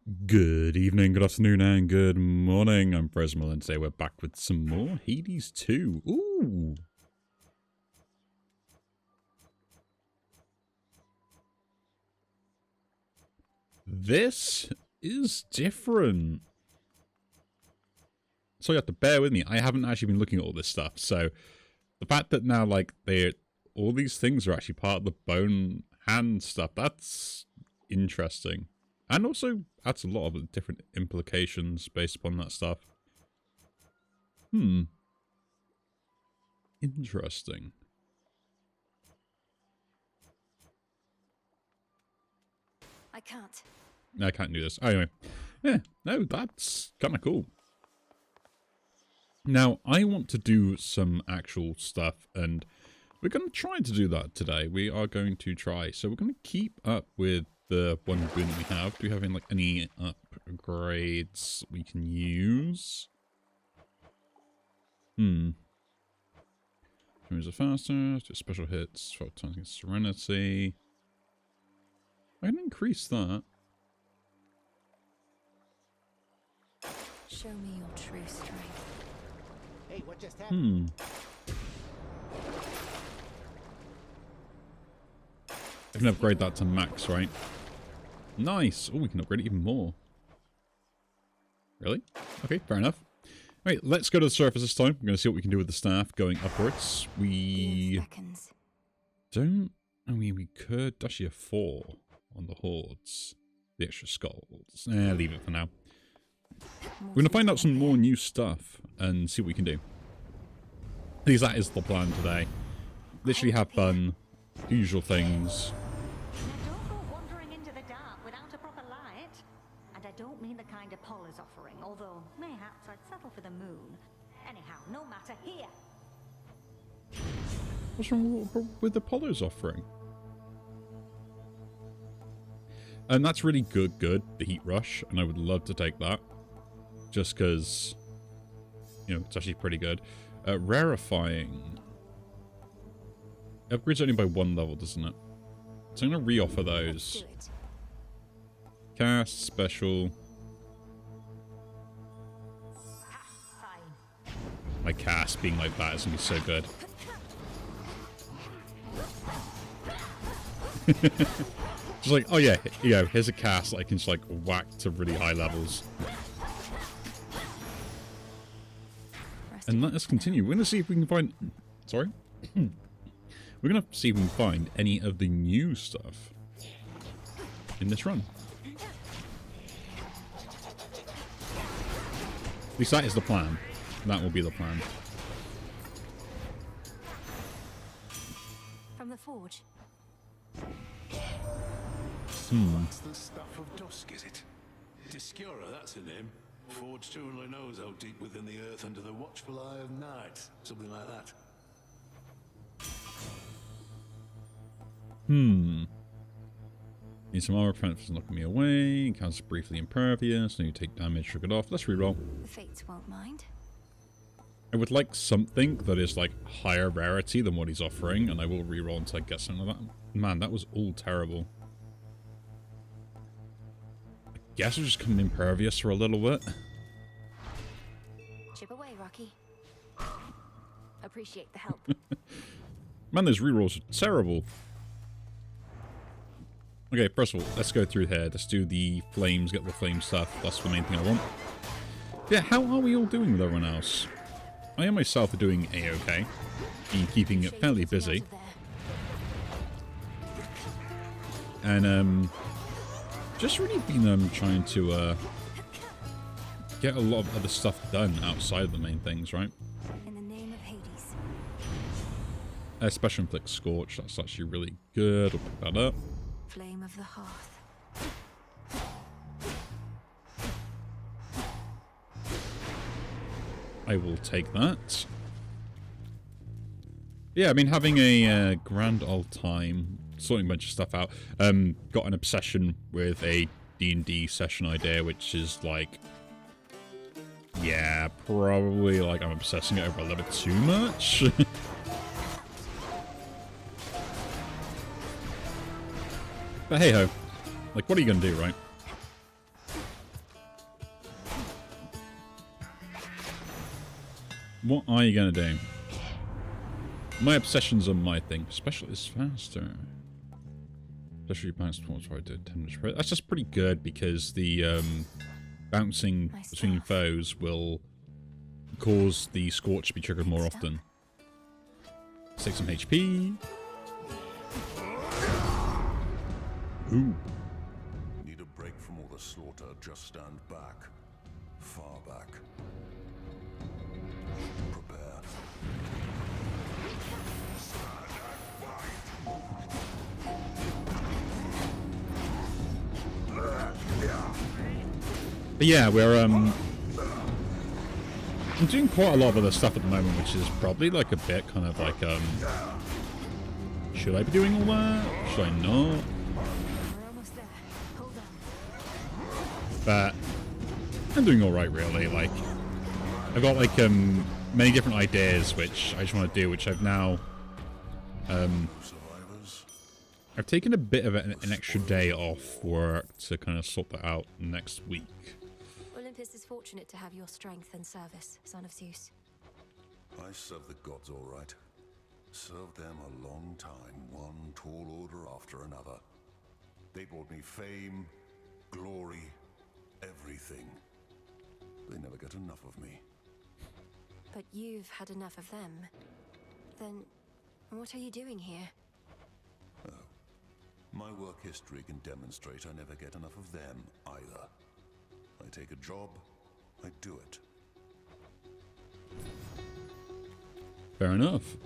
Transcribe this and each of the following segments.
Good evening, good afternoon, and good morning. I'm Presmal, and today we're back with some more Hades 2. Ooh! This is different. So you have to bear with me. I haven't actually been looking at all this stuff, so the fact that now, like, all these things are actually part of the bone hand stuff, that's interesting. And also adds a lot of different implications based upon that stuff. Interesting. I can't. I can't do this. Anyway. Yeah, no, that's kind of cool. Now, I want to do some actual stuff, and we're going to try to do that today. We are going to try. So we're going to keep up with the one boon that we have. Do we have any upgrades we can use? Moves are faster, do special hits, 12 times against Serenity. I can increase that. Show me your true strength. Hey, what just happened? I can upgrade that to max, right? Nice! Oh, we can upgrade it even more. Really? Okay, fair enough. Alright, let's go to the surface this time. We're going to see what we can do with the staff going upwards. We don't... I mean, we could actually have 4 on the hordes. The extra skulls. Leave it for now. We're going to find out some more new stuff and see what we can do. At least that is the plan today. Literally have fun. The usual things. Now don't go wandering into the dark without a proper light. And I don't mean the kind of Paul is offering, although mayhaps I'd settle for the moon. Anyhow, no matter, here. What's wrong with Apollo's offering? And that's really good, the heat rush, and I would love to take that. Just because, you know, it's actually pretty good. Rarefying. It upgrades only by 1 level, doesn't it? So I'm going to re-offer those. Cast, special. Fine. My cast being like that is going to be so good. Just like, oh yeah, you know, here's a cast that I can just like whack to really high levels. And let us continue. We're going to see if we can find... Sorry? We're going to see if we can find any of the new stuff in this run. At least that is the plan. That will be the plan. From the forge. That's the stuff of dusk, is it? Discura, that's her name. Forged who only knows how deep within the earth under the watchful eye of night. Something like that. Need some armor prevent from knocking me away. Counts briefly impervious. Then you take damage, shrug it off. Let's reroll. The fates won't mind. I would like something that is like higher rarity than what he's offering, and I will reroll until I get something like that. Man, that was all terrible. I guess we'll just come impervious for a little bit. Chip away, Rocky. Appreciate the help. Man, those rerolls are terrible. Okay, first of all, let's go through here. Let's do the flames, get the flame stuff. That's the main thing I want. Yeah, how are we all doing with everyone else? I and myself are doing A-okay. Been keeping it fairly busy. And, just really been trying to get a lot of other stuff done outside of the main things, right? In the name of Hades. Special inflict scorch, that's actually really good. I'll pick that up. Flame of the hearth. I will take that. Yeah, I mean, having a grand old time, sorting a bunch of stuff out. Got an obsession with a D&D session idea, which is like... Yeah, probably like I'm obsessing it over a little bit too much. But hey ho. Like, what are you gonna do, right? What are you gonna do? My obsessions are my thing. Special is faster. Especially bounce towards where I did 10 minutes. That's just pretty good because the bouncing between foes will cause the Scorch to be triggered more often. Let's take some HP. Ooh. Need a break from all the slaughter, just stand back. Far back. Prepare. But yeah, we're I'm doing quite a lot of other stuff at the moment, which is probably like a bit kind of like should I be doing all that? Should I not? But I'm doing alright really. Like I've got like many different ideas which I just want to do, which I've now I've taken a bit of an extra day off work to kind of sort that out next week. Olympus is fortunate to have your strength and service, son of Zeus. I serve the gods all right. Served them a long time, one tall order after another. They brought me fame, glory, everything. They never get enough of me. But you've had enough of them. Then, what are you doing here? Oh. My work history can demonstrate I never get enough of them either. I take a job, I do it. Fair enough.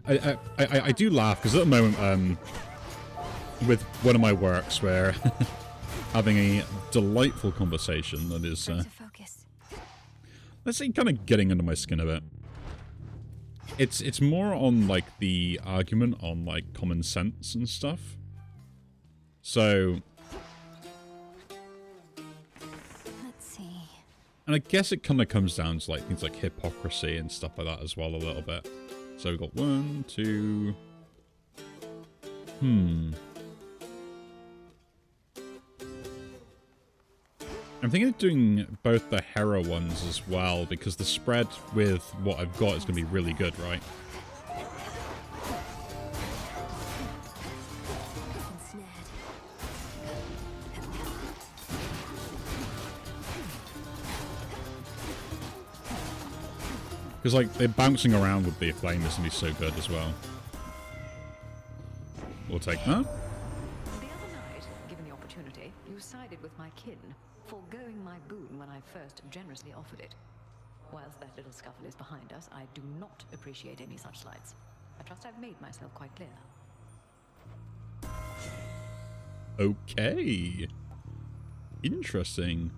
I do laugh because at the moment with one of my works we're having a delightful conversation that is let's say kind of getting under my skin a bit. It's more on like the argument on like common sense and stuff. So let's see. And I guess it kind of comes down to like things like hypocrisy and stuff like that as well a little bit. So we've got 1, 2. I'm thinking of doing both the Hera ones as well, because the spread with what I've got is going to be really good, right? Because, like, they're bouncing around with the flame is going to be so good as well. We'll take that. The other night, given the opportunity, you sided with my kin, foregoing my boon when I first generously offered it. Whilst that little scuffle is behind us, I do not appreciate any such slights. I trust I've made myself quite clear. Okay. Interesting.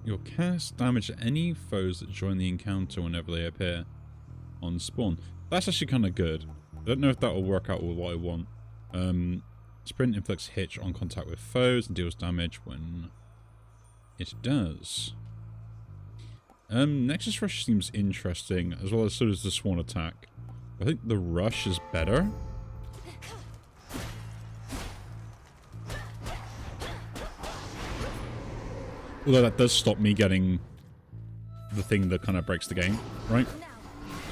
You'll cast damage at any foes that join the encounter whenever they appear on spawn. That's actually kind of good. I don't know if that will work out with what I want. Sprint inflicts hit on contact with foes and deals damage when it does. Nexus Rush seems interesting, as well as so does the Sworn Attack. I think the Rush is better. Although that does stop me getting the thing that kind of breaks the game, right?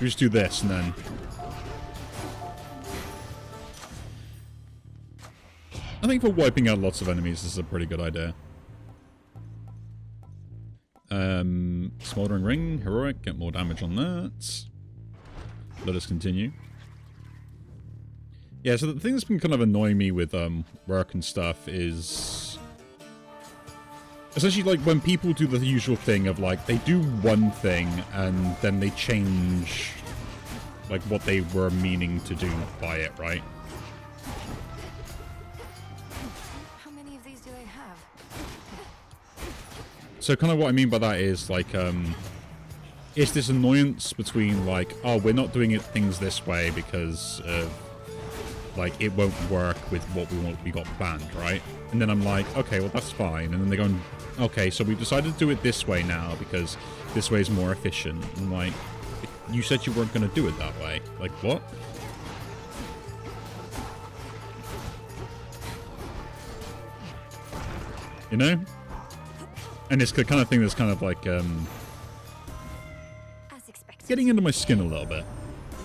We just do this and then... I think for wiping out lots of enemies, this is a pretty good idea. Smoldering Ring, Heroic, get more damage on that. Let us continue. Yeah, so the thing that's been kind of annoying me with work and stuff is... Essentially, like, when people do the usual thing of, like, they do one thing and then they change, like, what they were meaning to do by it, right? How many of these do they have? So kind of what I mean by that is, like, it's this annoyance between, like, oh, we're not doing it things this way because of, like, it won't work with what we got planned, right? And then I'm like, okay, well, that's fine. And then they're going, okay, so we've decided to do it this way now because this way is more efficient. And I'm like, you said you weren't going to do it that way. Like, what? You know? And it's the kind of thing that's kind of like As expected. getting into my skin a little bit.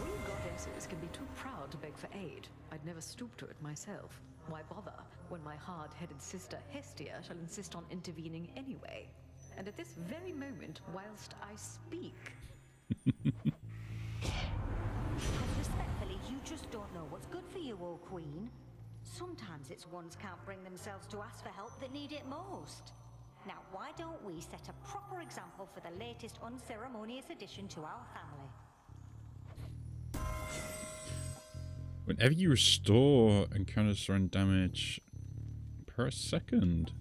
We goddesses can be too proud to beg for aid. I'd never stoop to it myself. Why bother when my hard-headed sister Hestia shall insist on intervening anyway? And at this very moment, whilst I speak. Respectfully, you just don't know what's good for you, old queen. Sometimes it's ones can't bring themselves to ask for help that need it most. Now, why don't we set a proper example for the latest unceremonious addition to our family? Whenever you restore, encounters run damage per second.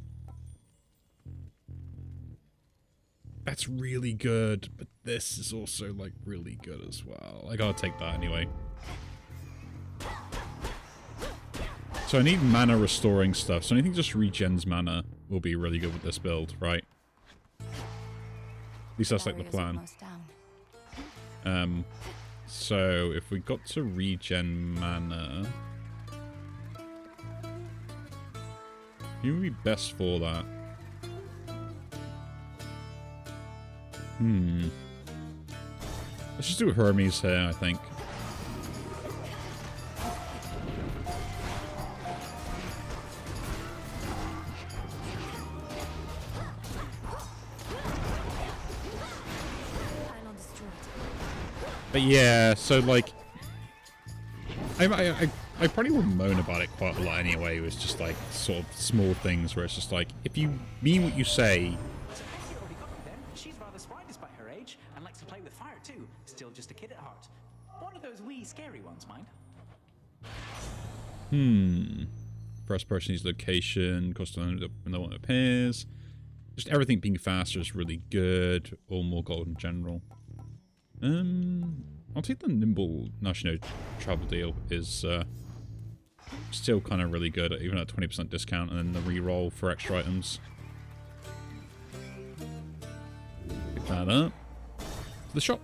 That's really good, but this is also like really good as well. I gotta take that anyway. So I need mana restoring stuff, so anything just regens mana will be really good with this build, right? At least that's like the plan. So if we got to regen mana, who would be best for that? Let's just do Hermes here, I think. But yeah, so like, I probably would moan about it quite a lot anyway. It was just like sort of small things where it's just like, if you mean what you say. She's rather spry despite her age and likes to play with fire too. Still just a kid at heart. One of those wee scary ones, mind. First person's location, cost when no one appears. Just everything being faster is really good. Or more gold in general. I'll take the nimble national travel deal. Is still kind of really good, even at 20% discount, and then the reroll for extra items. Pick that up. To the shop.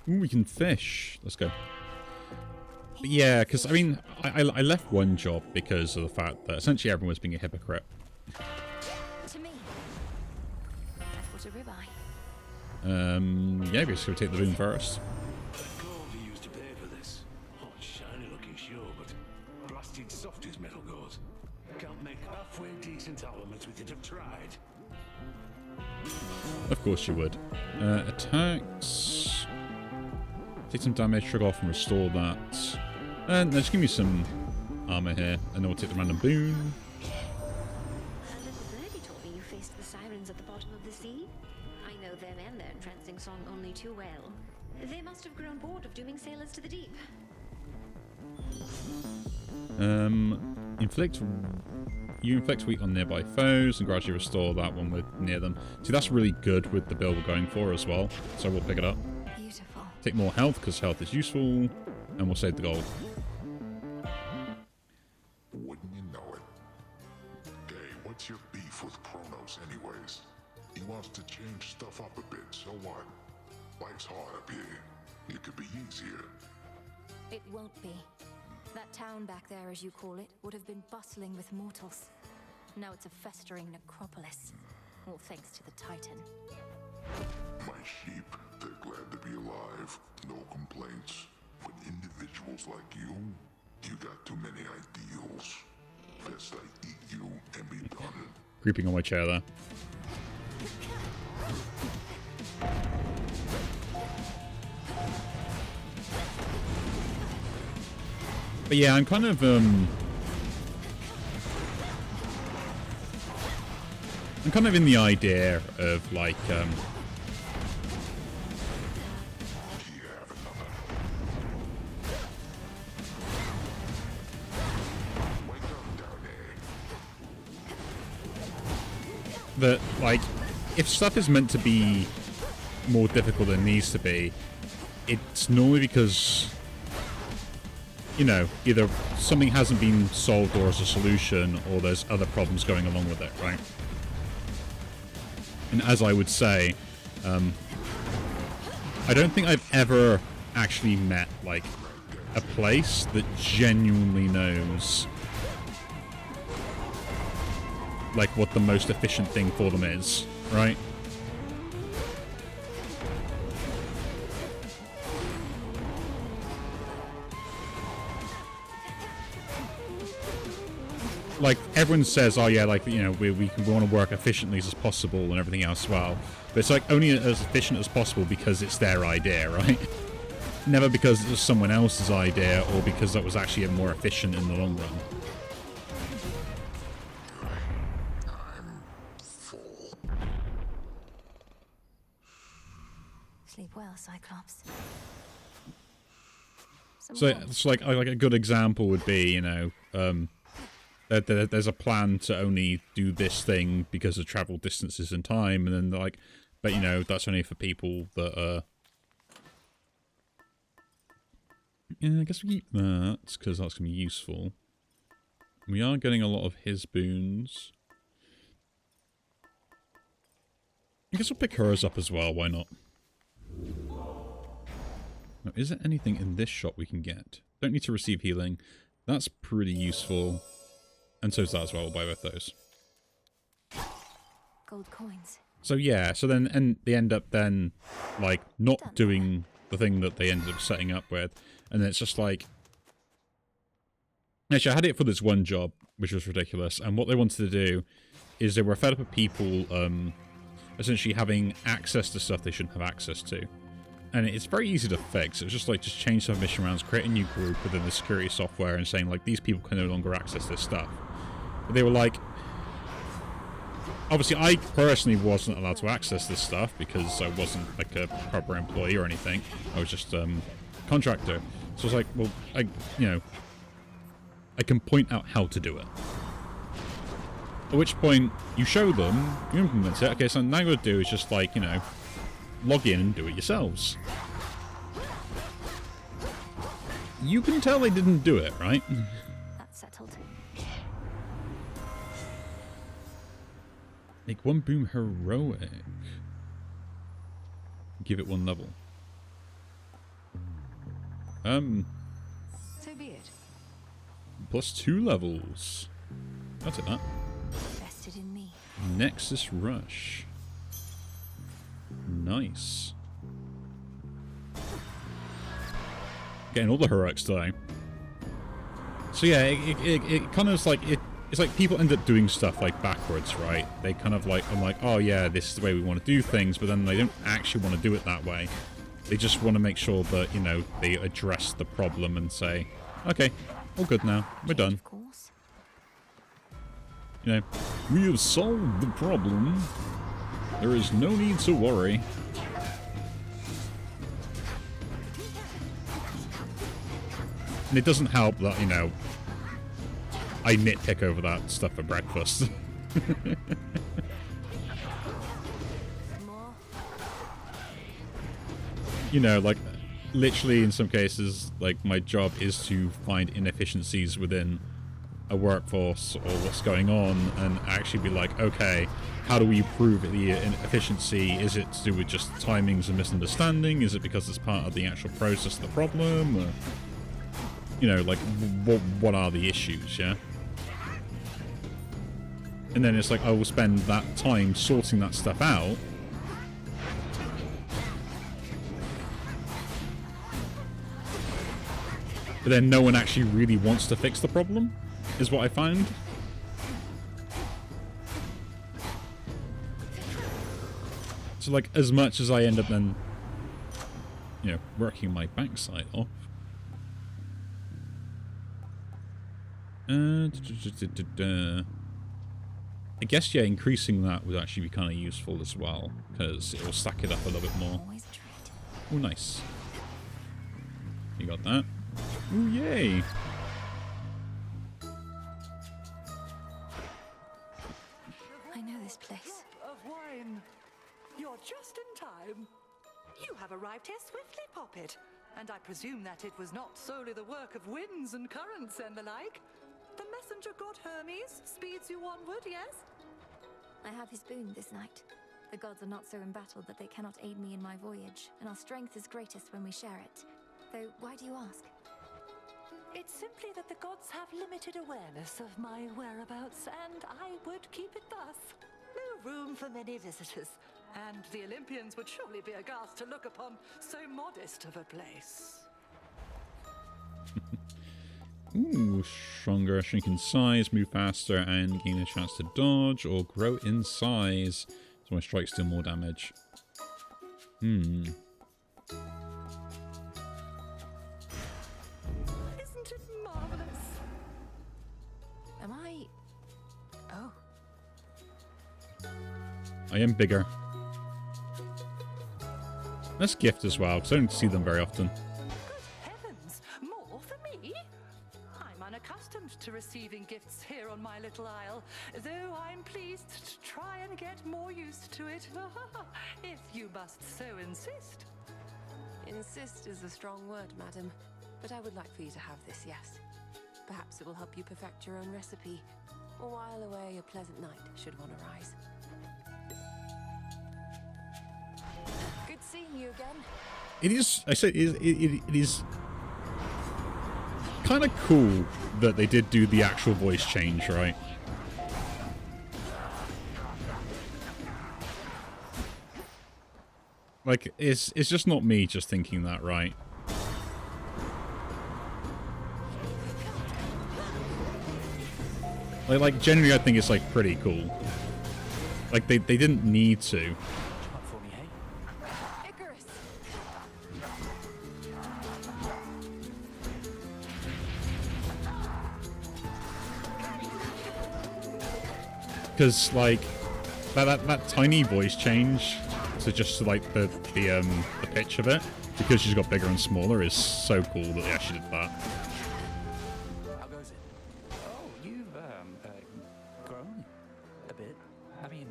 Ooh, we can fish. Let's go. But yeah, because I mean, I left one job because of the fact that essentially everyone was being a hypocrite. To me. What a ribeye. Yeah, we're just gonna take the boon first. Gold you used to pay for this. Oh, shiny looking sure, but blasted soft as metal goes. Can't make halfway decent elements we could have tried. Of course you would. Attacks. Take some damage, trigger off and restore that. And just give me some armor here, and then we'll take the random boon. A little birdie told me you faced the sirens at the bottom of the sea. I know them and their entrancing song only too well. They must have grown bored of dooming sailors to the deep. Inflict. You inflict weak on nearby foes and gradually restore that when we're near them. See, that's really good with the build we're going for as well. So we'll pick it up. Beautiful. Take more health because health is useful, and we'll save the gold. Wouldn't you know it? Hey, what's your beef with Kronos anyways? He wants to change stuff up a bit, so what? Life's hard up here. It could be easier. It won't be. That town back there, as you call it, would have been bustling with mortals. Now it's a festering necropolis. All thanks to the Titan. My sheep, they're glad to be alive. No complaints. But individuals like you got too many ideals. Best I eat you and be done. Creeping on my chair there. But yeah, I'm kind of in the idea of like that, like, if stuff is meant to be more difficult than it needs to be, it's normally because, you know, either something hasn't been solved or as a solution, or there's other problems going along with it, right? And as I would say, I don't think I've ever actually met, like, a place that genuinely knows like what the most efficient thing for them is, right? Like, everyone says, oh yeah, like, you know, we want to work efficiently as possible and everything else as well. But it's like only as efficient as possible because it's their idea, right? Never because it was someone else's idea or because that was actually more efficient in the long run. Sleep well, Cyclops. So it's like a good example would be, you know, there's a plan to only do this thing because of travel distances and time, and then they're like, but you know, that's only for people that are... Yeah, I guess we keep that, because that's going to be useful. We are getting a lot of his boons. I guess we'll pick hers up as well, why not? Now, is there anything in this shop we can get? Don't need to receive healing. That's pretty useful. And so is that as well, we'll buy both those. Gold coins. So yeah, so then and they end up then like not doing the thing that they ended up setting up with, and then it's just like, actually I had it for this one job, which was ridiculous, and what they wanted to do is they were fed up with people essentially having access to stuff they shouldn't have access to. And it's very easy to fix. It's just like, just change some mission rounds, create a new group within the security software and saying like, these people can no longer access this stuff. But they were like, obviously I personally wasn't allowed to access this stuff because I wasn't like a proper employee or anything. I was just contractor. So I was like, well, I can point out how to do it. At which point you show them, you implement it. Okay, so now what you do is just like, you know, log in and do it yourselves. You can tell they didn't do it, right? That's settled. Make one boom heroic. Give it one level. So be it. Plus 2 levels. That's it, that. Vested in me. Nexus Rush. Nice. Getting all the heroics today. So yeah, it kind of is like, it's like people end up doing stuff like backwards, right? They kind of like, I'm like, oh yeah, this is the way we want to do things, but then they don't actually want to do it that way. They just want to make sure that, you know, they address the problem and say, okay, all good now, we're done. Of course. You know, we have solved the problem. There is no need to worry. And it doesn't help that, you know, I nitpick over that stuff for breakfast. More. You know, like, literally in some cases, like, my job is to find inefficiencies within a workforce or what's going on and actually be like, okay, how do we improve the efficiency? Is it to do with just timings and misunderstanding? Is it because it's part of the actual process of the problem? Or, you know, like, what are the issues, yeah? And then it's like, I will spend that time sorting that stuff out. But then no one actually really wants to fix the problem, is what I find. So, like, as much as I end up then, you know, working my backside off. I guess, yeah, increasing that would actually be kind of useful as well, because it will stack it up a little bit more. Oh, nice. You got that. Oh, yay! I know this place. Of wine. You're just in time. You have arrived here swiftly, Poppet. And I presume that it was not solely the work of winds and currents and the like. The messenger god Hermes speeds you onward, yes? I have his boon this night. The gods are not so embattled that they cannot aid me in my voyage, and our strength is greatest when we share it. Though, why do you ask? It's simply that the gods have limited awareness of my whereabouts, and I would keep it thus. No room for many visitors, and the Olympians would surely be aghast to look upon so modest of a place. Ooh, stronger, shrink in size, move faster, and gain a chance to dodge or grow in size. So my strikes do more damage. Isn't it marvelous? Am I... Oh. I am bigger. That's a gift as well, because I don't see them very often. Good heavens, more for me? I'm unaccustomed to receiving gifts here on my little isle, though I'm pleased to try and get more used to it, if you must so insist. Insist is a strong word, madam. But I would like for you to have this, yes. Perhaps it will help you perfect your own recipe, or while away a pleasant night, should one arise. Good seeing you again. It is, I said, it is kind of cool that they did do the actual voice change, right? Like, it's just not me just thinking that, right? Like generally I think it's, like, pretty cool. Like, they didn't need to. Icarus! Because, like, that tiny voice change to just, like, the pitch of it, because she's got bigger and smaller, is so cool that they actually did that. How goes it? Oh, you've, grown a bit. I mean,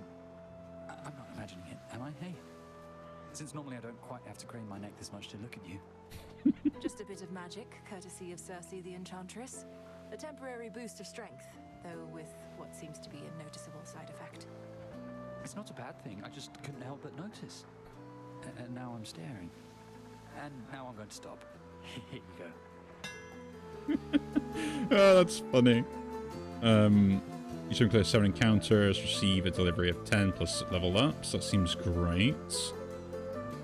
I'm not imagining it, am I? Hey? Since normally I don't quite have to crane my neck this much to look at you. Just a bit of magic, courtesy of Circe the Enchantress. A temporary boost of strength, though with what seems to be a noticeable side effect. It's not a bad thing, I just couldn't help but notice. And now I'm staring. And now I'm going to stop. Here you go. Oh, that's funny. You should include 7 encounters, receive a delivery of 10 plus level ups. That seems great.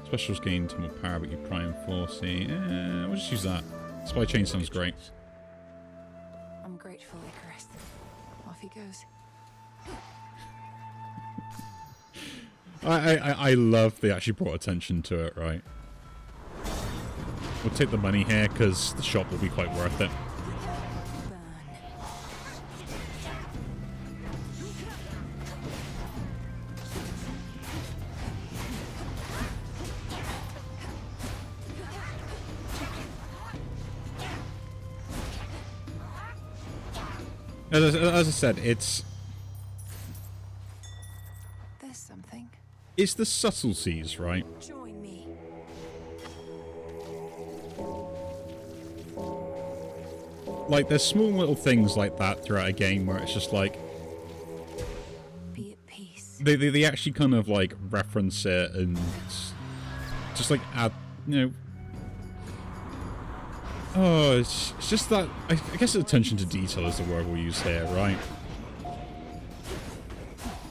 Specials gain 10 more power, but you prime forcey. We'll just use that. Supply chain sounds great. I'm grateful, Icarus. Off he goes. I love they actually brought attention to it, right? We'll take the money here because the shop will be quite worth it. As I said, it's There's something. it's the subtleties, right? Join me. Like, there's small little things like that throughout a game where it's just like Be at peace. they actually kind of like reference it and just like add, you know. Oh, it's just that I guess attention to detail is the word we'll use here, right?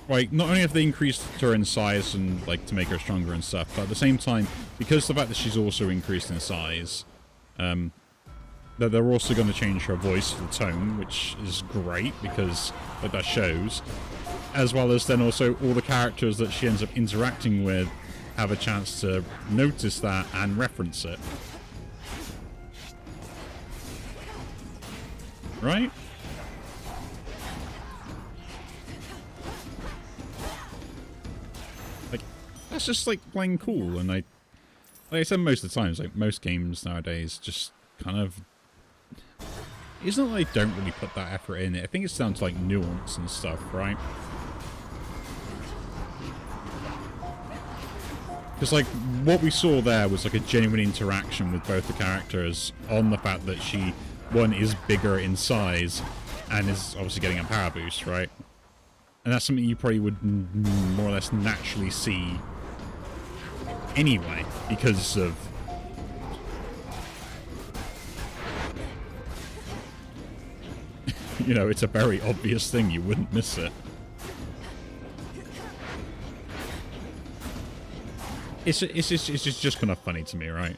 Right, not only have they increased her in size and like to make her stronger and stuff, but at the same time, because the fact that she's also increased in size, that they're also going to change her voice, the tone, which is great because like, that shows, as well as then also all the characters that she ends up interacting with have a chance to notice that and reference it. Right? Like, that's just like plain cool, and like I said most of the times, like most games nowadays just kind of, it's not like they don't really put that effort in it. I think it's down to like nuance and stuff, right? Because like what we saw there was like a genuine interaction with both the characters on the fact that she, one, is bigger in size and is obviously getting a power boost, right? And that's something you probably would more or less naturally see anyway, because of You know, it's a very obvious thing. You wouldn't miss it. It's just kind of funny to me, right?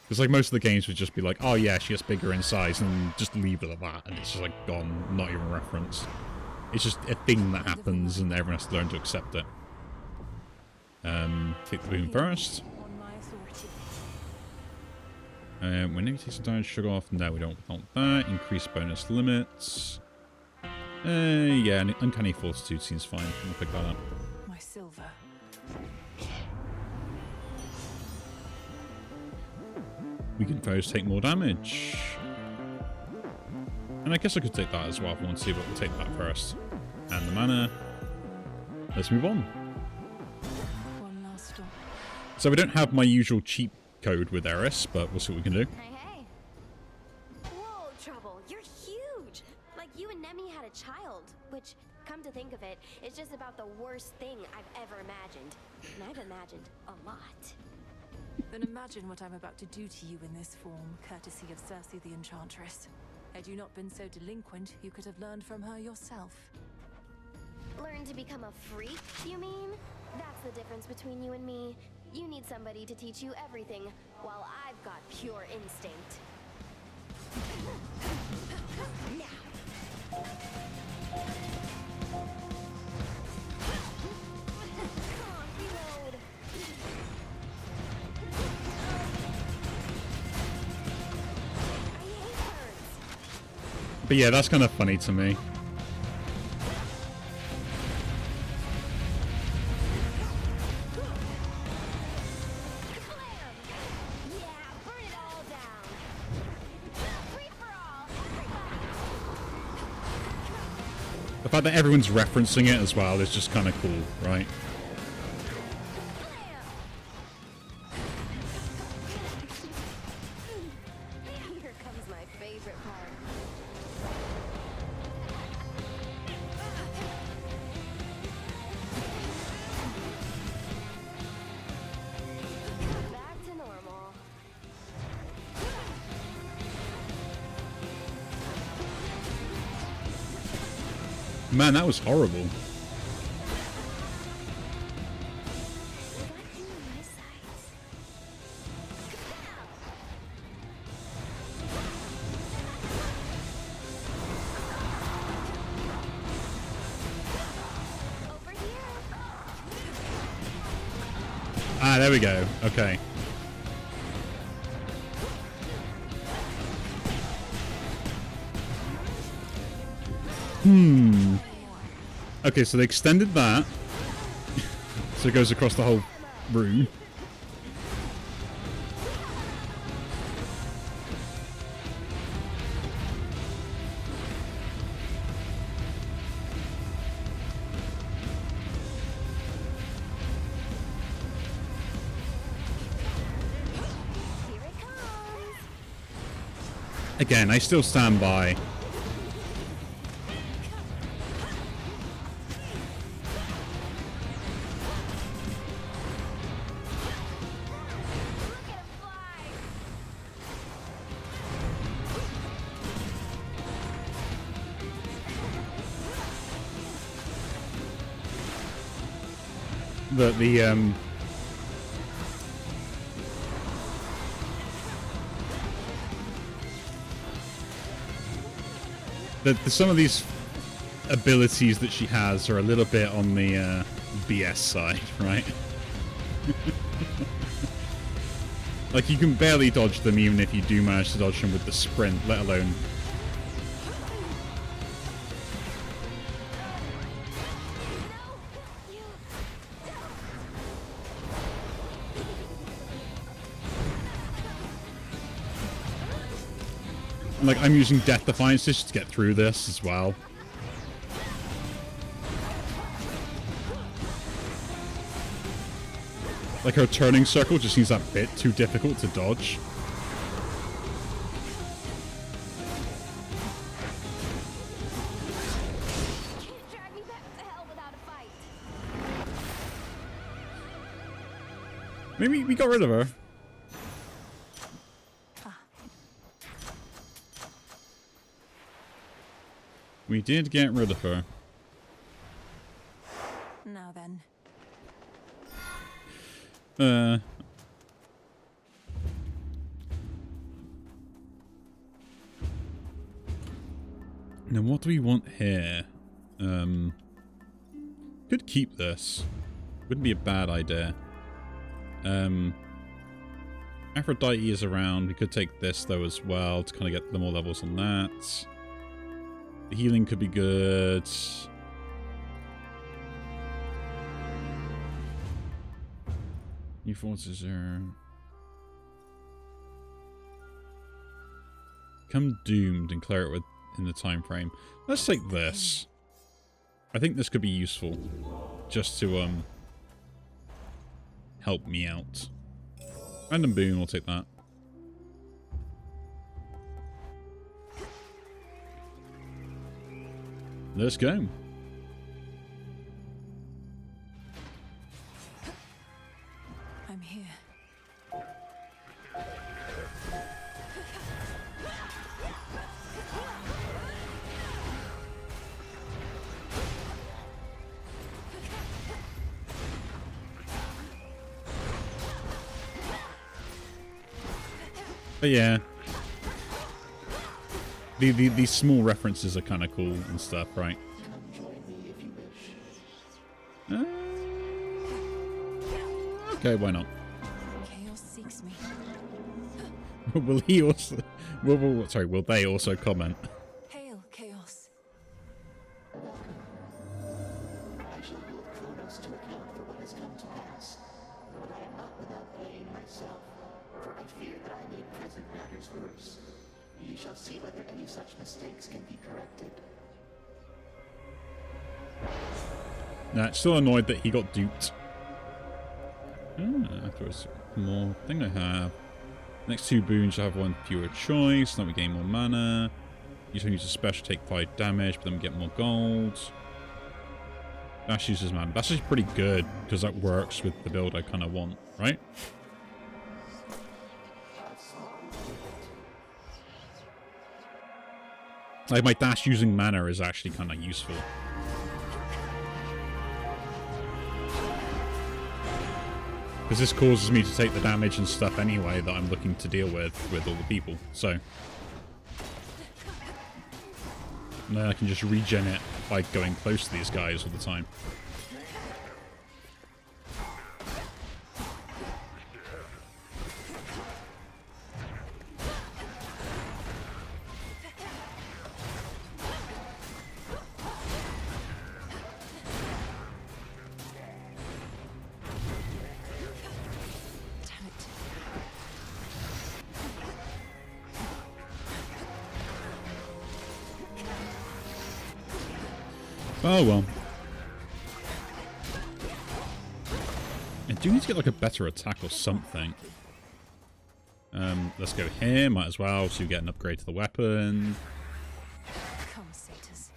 Because like most of the games would just be like, oh yeah, she gets bigger in size, and just leave it at that, and it's just like gone, not even referenced. It's just a thing that happens, and everyone has to learn to accept it. Take the boom first. Whenever you take some damage, sugar off. No, we don't want that. Increase bonus limits. Yeah, Uncanny Fortitude seems fine. We'll pick that up. My silver. Weakened foes take more damage. And I guess I could take that as well if I want to see, but we'll take that first. And the mana. Let's move on. One last stop. So we don't have my usual cheat code with Eris, but we'll see what we can do. Hey, hey. Whoa, Trouble, you're huge. Like you and Nemi had a child, which, come to think of it, is just about the worst thing I've ever imagined. And I've imagined a lot. Then imagine what I'm about to do to you in this form, courtesy of Circe the Enchantress. Had you not been so delinquent, you could have learned from her yourself. Learn to become a freak, you mean? That's the difference between you and me. You need somebody to teach you everything, while I've got pure instinct. Now. Come on, reload. I hate birds. But yeah, that's kind of funny to me. The fact that everyone's referencing it as well is just kind of cool, right? Here comes my favorite part. Back to normal. Man, that was horrible. Over here. Ah, there we go. Okay. Okay, so they extended that. So it goes across the whole room. Here it comes. Again, I still stand by. Look at him fly. Some of these abilities that she has are a little bit on the BS side, right? Like, you can barely dodge them even if you do manage to dodge them with the sprint, let alone... Like, I'm using Death Defiance just to get through this as well. Like, her turning circle just seems that bit too difficult to dodge. Can't drag me back to hell without a fight. Maybe we got rid of her. We did get rid of her. Now then. Now what do we want here? Could keep this. Wouldn't be a bad idea. Aphrodite is around. We could take this though as well to kind of get the more levels on that. The healing could be good. New forces are... Come doomed and clear it in the time frame. Let's take this. I think this could be useful. Just to help me out. Random boon, we'll take that. Let's go. I'm here. But yeah. These small references are kind of cool and stuff, right? Okay, why not? Chaos seeks me. Will he also... will they also comment? Hail, Chaos. I shall hold Kronos to account for what has come to pass. But I am not without blame myself, for I fear that I made present matters worse. You shall see whether any such mistakes can be corrected. Nah, still annoyed that he got duped. Afterwards, more thing I have. Next two boons shall have one fewer choice. Now we gain more mana. Use a special, take 5 damage, but then we get more gold. Dash uses mana. That's actually pretty good because that works with the build I kind of want, right? Like my dash using mana is actually kind of useful. Because this causes me to take the damage and stuff anyway that I'm looking to deal with all the people. So. And then I can just regen it by going close to these guys all the time. Oh well. I do need to get like a better attack or something. Let's go here, might as well, so you get an upgrade to the weapon. Come, satyrs.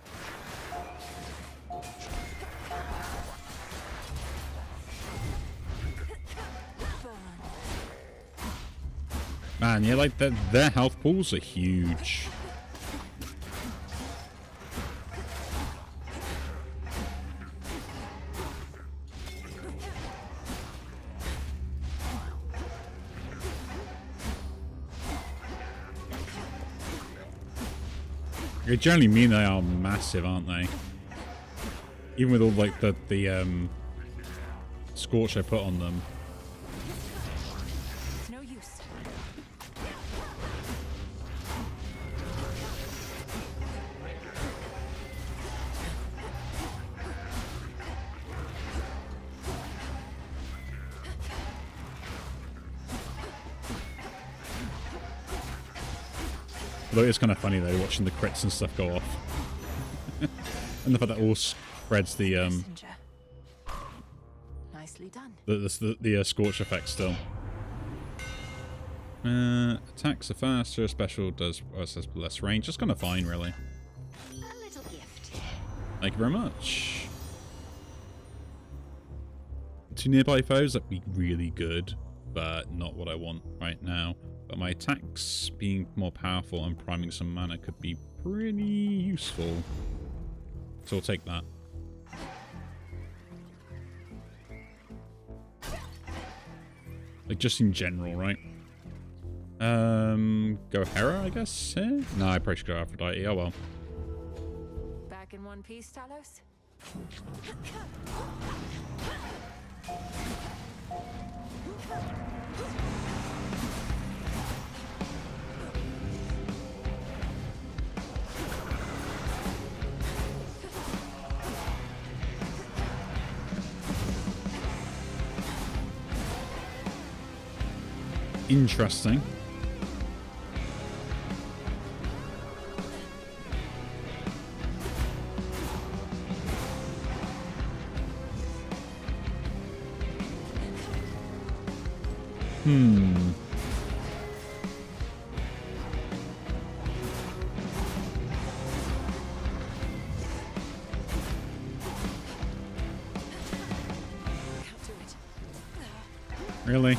Man, yeah, like their health pools are huge. They generally mean they are massive, aren't they? Even with all like the scorch I put on them. No use. Although it's kind of funny though, watching the crits and stuff go off. And the fact that all spreads the Messenger. Nicely done. the scorch effect still. Attacks are faster, special does less range. Just kind of fine, really. A little gift. Thank you very much. 2 nearby foes, that'd be really good, but not what I want right now. But my attacks being more powerful and priming some mana could be pretty useful. So we'll take that. Like, just in general, right? Go Hera, I guess? Eh? No, I probably should go Aphrodite. Oh, well. Back in one piece, Talos? Interesting. Really?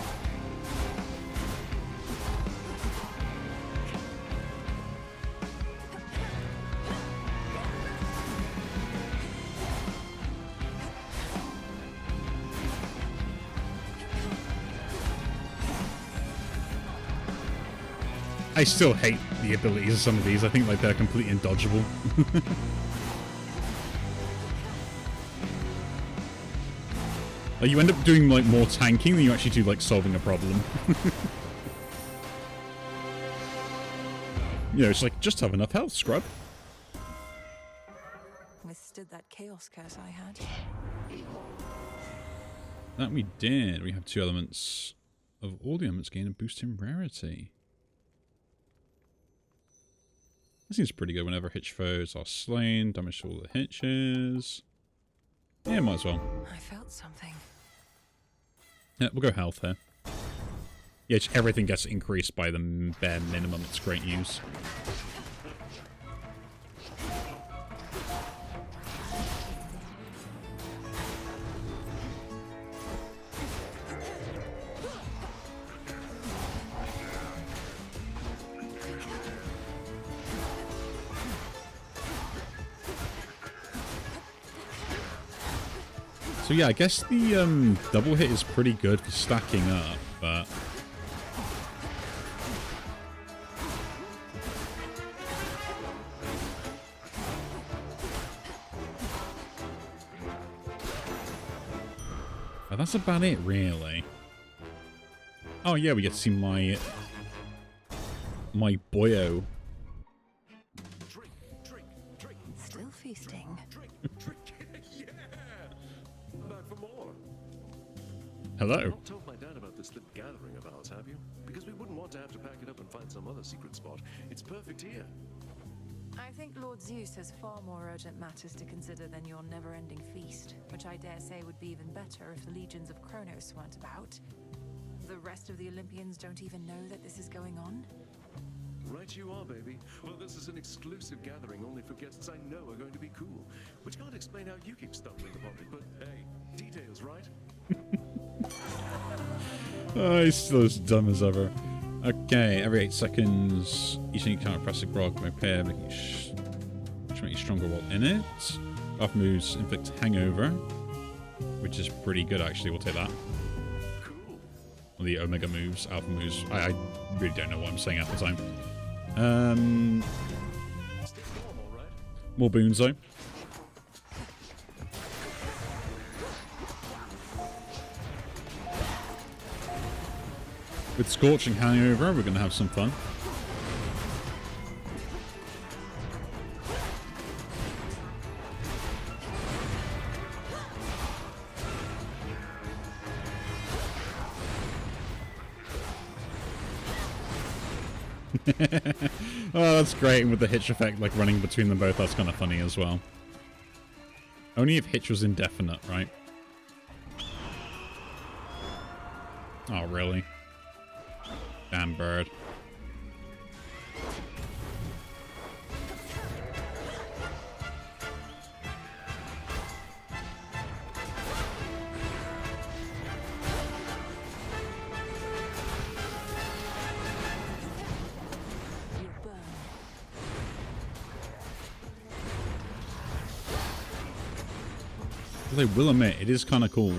I still hate the abilities of some of these. I think like they're completely indodgeable. Like you end up doing like more tanking than you actually do like solving a problem. You know, it's like just have enough health, scrub. Withstood that chaos curse I had. That we did. We have 2 elements. Of all the elements gain a boost in rarity. That seems pretty good. Whenever hitch foes are slain, damage to all the hitches. Yeah, might as well. I felt something. Yeah, we'll go health here. Yeah, everything gets increased by the bare minimum. It's great news. So yeah, I guess the double hit is pretty good for stacking up, but that's about it, really. Oh yeah, we get to see my boyo. Still feasting. Hello. Not told my dad about this little gathering of ours, have you? Because we wouldn't want to have to pack it up and find some other secret spot. It's perfect here. I think Lord Zeus has far more urgent matters to consider than your never-ending feast, which I dare say would be even better if the legions of Kronos weren't about. The rest of the Olympians don't even know that this is going on. Right you are, baby. Well, this is an exclusive gathering only for guests I know are going to be cool. Which can't explain how you keep stuff in the pocket, but hey, details, right? Oh, he's still as dumb as ever. Okay, every 8 seconds, each new counter press a grog may appear, making which make you stronger while in it. Buff moves inflict hangover, which is pretty good actually. We'll take that. Cool. Well, the Omega moves, Alpha moves. I really don't know what I'm saying half the time. Stay warm, all right? More boons though. With Scorching Hangover, we're going to have some fun. Oh, that's great. And with the hitch effect, like running between them both, that's kind of funny as well. Only if hitch was indefinite, right? Oh, really? Damn bird. Although I will admit, it is kind of cool.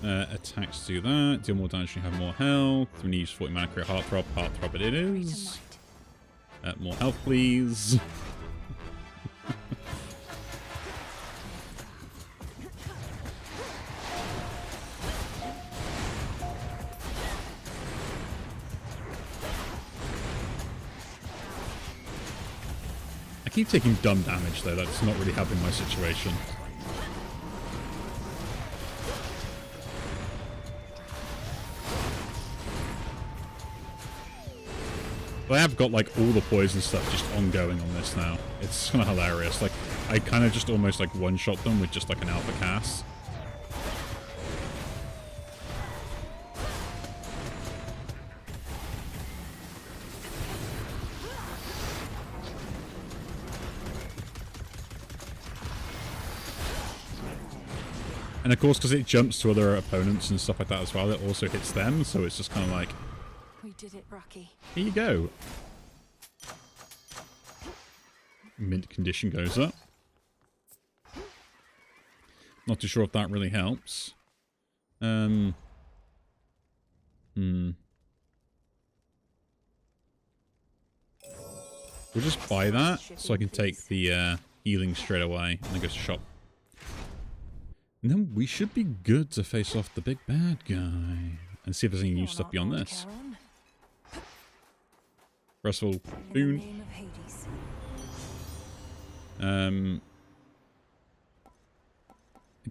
Attacks do that. Deal more damage when you have more health. We need 40 mana, create Heartthrob. Heartthrob it is. More health, please. I keep taking dumb damage though, that's not really helping my situation. But I have got like all the poison stuff just ongoing on this now. It's kind of hilarious. Like, I kind of just almost like one-shot them with just like an alpha cast. And of course, because it jumps to other opponents and stuff like that as well, it also hits them, so it's just kind of like... We did it, Rocky. Here you go. Mint condition goes up. Not too sure if that really helps. We'll just buy that, so I can take the healing straight away, and then go to shop. And then we should be good to face off the big bad guy. And see if there's any new stuff beyond this. First of all, boon. I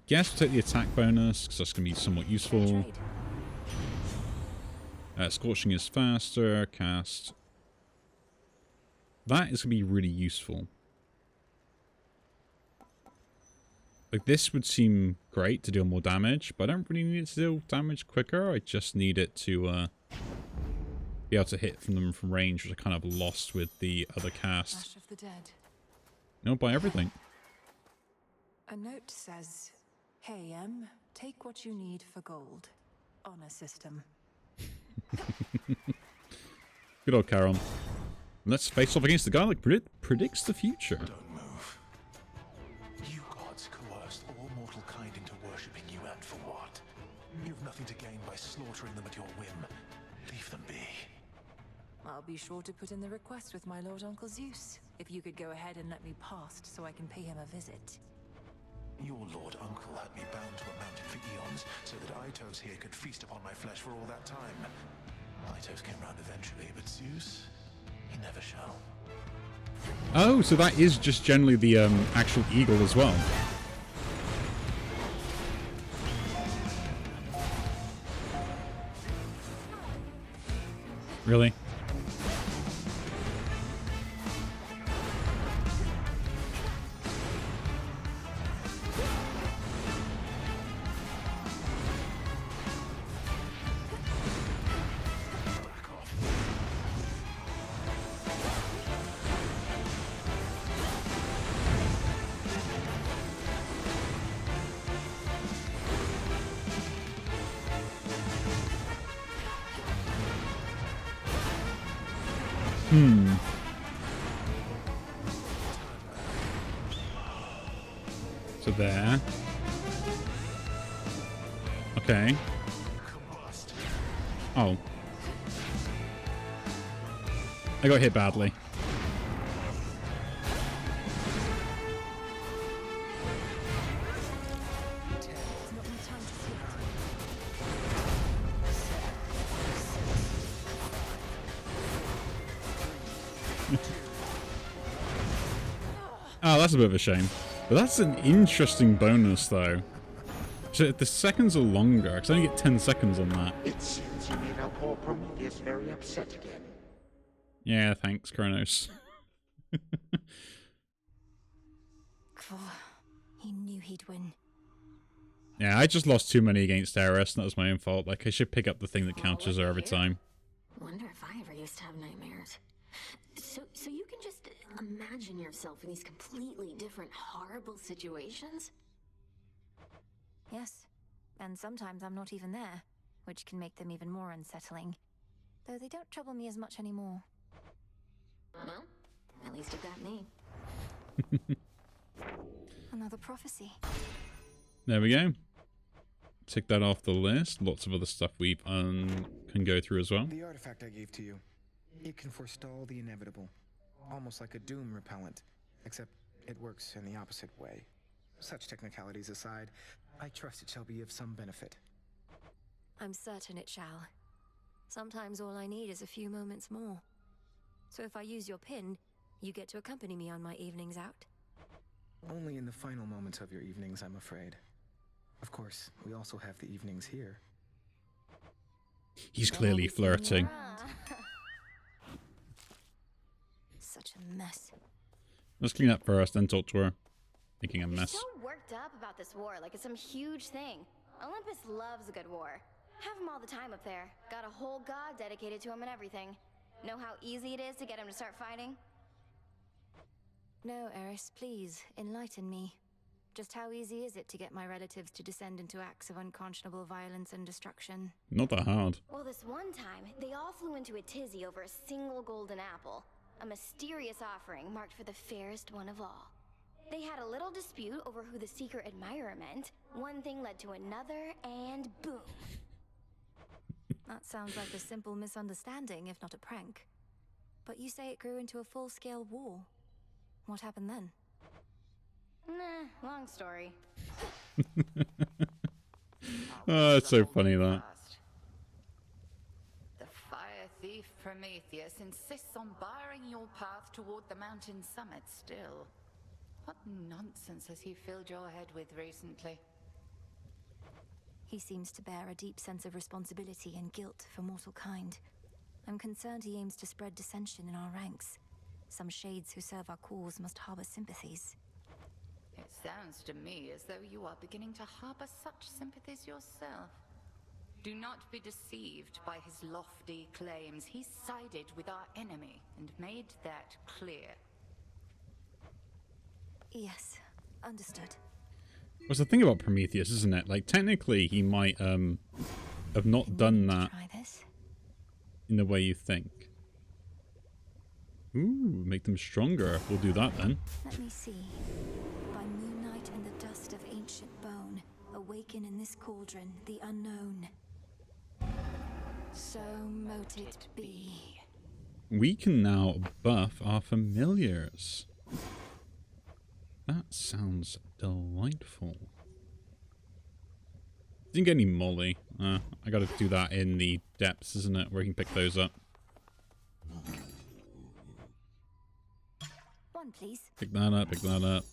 guess we'll take the attack bonus, because that's going to be somewhat useful. Scorching is faster. Cast. That is going to be really useful. Like, this would seem great to deal more damage, but I don't really need it to deal damage quicker. I just need it to be able to hit from them from range, which I kind of lost with the other cast. Of the dead. No, buy everything. A note says, "Hey, take what you need for gold. Honor system." Good old Charon. Let's face off against the guy that predicts the future. Don't move. You gods coerced all mortal kind into worshipping you, and for what? You've nothing to gain by slaughtering them at your whim. Leave them be. I'll be sure to put in the request with my Lord Uncle Zeus. If you could go ahead and let me past so I can pay him a visit. Your Lord Uncle had me bound to a mountain for eons, so that Itos here could feast upon my flesh for all that time. Itos came round eventually, but Zeus, he never shall. Oh, so that is just generally the actual eagle as well. Really? So there. Okay. Oh. I got hit badly. Oh, that's a bit of a shame. But that's an interesting bonus, though. So the seconds are longer, because I only get 10 seconds on that. It seems you made our poor Prometheus very upset again. Yeah, thanks, Kronos. He knew he'd win. Yeah, I just lost too many against Eris, and that was my own fault. Like, I should pick up the thing that counters her every time. Wonder if I ever used to have nightmares. So you can just imagine yourself in these completely different, horrible situations? Yes, and sometimes I'm not even there, which can make them even more unsettling. Though they don't trouble me as much anymore. Well, at least it got me. Another prophecy. There we go. Tick that off the list. Lots of other stuff we can go through as well. The artifact I gave to you, it can forestall the inevitable. Almost like a doom repellent, except it works in the opposite way. Such technicalities aside, I trust it shall be of some benefit. I'm certain it shall. Sometimes all I need is a few moments more. So if I use your pin, you get to accompany me on my evenings out? Only in the final moments of your evenings, I'm afraid. Of course, we also have the evenings here. He's clearly flirting. Such a mess. Let's clean up first, then talk to her. Making a mess. You're so worked up about this war, like it's some huge thing. Olympus loves a good war. Have him all the time up there. Got a whole god dedicated to him and everything. Know how easy it is to get him to start fighting? No, Eris, please, enlighten me. Just how easy is it to get my relatives to descend into acts of unconscionable violence and destruction? Not that hard. Well, this one time, they all flew into a tizzy over a single golden apple. A mysterious offering marked for the fairest one of all. They had a little dispute over who the secret admirer meant. One thing led to another, and boom. That sounds like a simple misunderstanding, if not a prank. But you say it grew into a full-scale war. What happened then? Nah, long story. Oh, it's so funny that. The fire thief Prometheus insists on barring your path toward the mountain summit still. What nonsense has he filled your head with recently? He seems to bear a deep sense of responsibility and guilt for mortal kind. I'm concerned he aims to spread dissension in our ranks. Some shades who serve our cause must harbor sympathies. It sounds to me as though you are beginning to harbor such sympathies yourself. Do not be deceived by his lofty claims. He sided with our enemy and made that clear. Yes, understood. What's the thing about Prometheus, isn't it? Like, technically, he might have not done that in the way you think. Ooh, make them stronger. We'll do that then. Let me see. By moonlight and the dust of ancient bone, awaken in this cauldron the unknown. So mote it be. We can now buff our familiars. That sounds delightful. Didn't get any molly. I gotta do that in the depths, isn't it? Where you can pick those up. One, please. Pick that up, pick that up.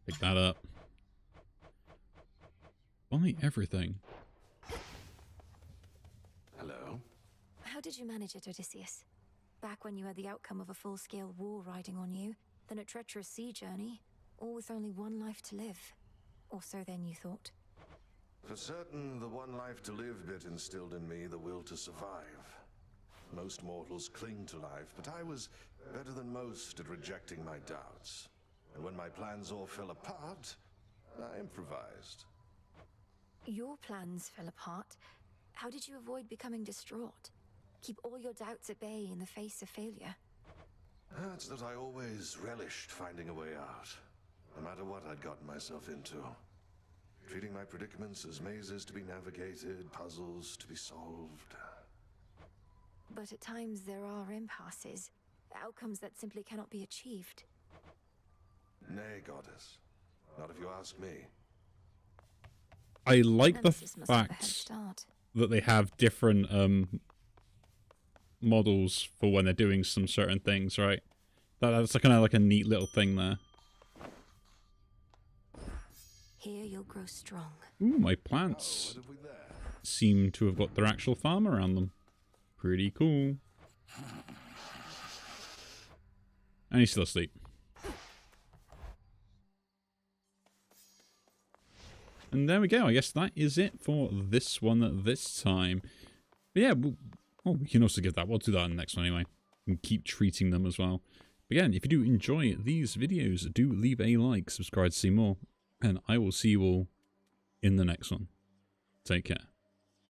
Pick that up. Buy everything. Hello? How did you manage it, Odysseus? Back when you had the outcome of a full-scale war riding on you, then a treacherous sea journey, all with only one life to live. Or so then you thought. For certain, the one life to live bit instilled in me the will to survive. Most mortals cling to life, but I was better than most at rejecting my doubts. And when my plans all fell apart, I improvised. Your plans fell apart. How did you avoid becoming distraught? Keep all your doubts at bay in the face of failure? It's that I always relished finding a way out, no matter what I'd gotten myself into. Treating my predicaments as mazes to be navigated, puzzles to be solved. But at times there are impasses, outcomes that simply cannot be achieved. Nay, goddess. Not if you ask me. I like the fact that they have different models for when they're doing some certain things, right? That's kind of like a neat little thing there. Here you'll grow strong. Ooh, my plants seem to have got their actual farm around them. Pretty cool. And he's still asleep. And there we go. I guess that is it for this one this time. But yeah, we can also give that. We'll do that in the next one anyway. And keep treating them as well. But again, if you do enjoy these videos, do leave a like, subscribe to see more. And I will see you all in the next one. Take care.